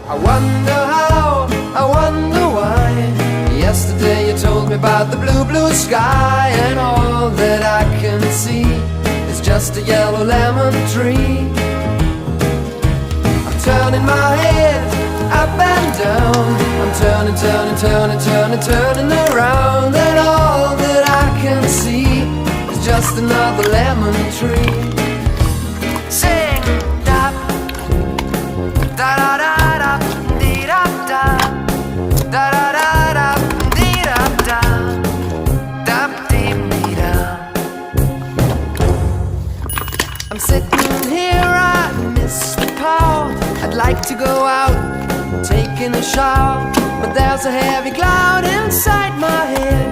I wonder how, I wonder why. Yesterday you told me about the blue, blue sky, and all that I can see is just a yellow lemon tree. I'm turning my head up and down, I'm turning, turning, turning, turning, turning around, and all that I can see is just another lemon tree. Sing da da da da da dee da da da da da da dee da da da dee dee da. I'm sitting here, I miss the power. I'd like to go out, taking a shower, but there's a heavy cloud inside my head.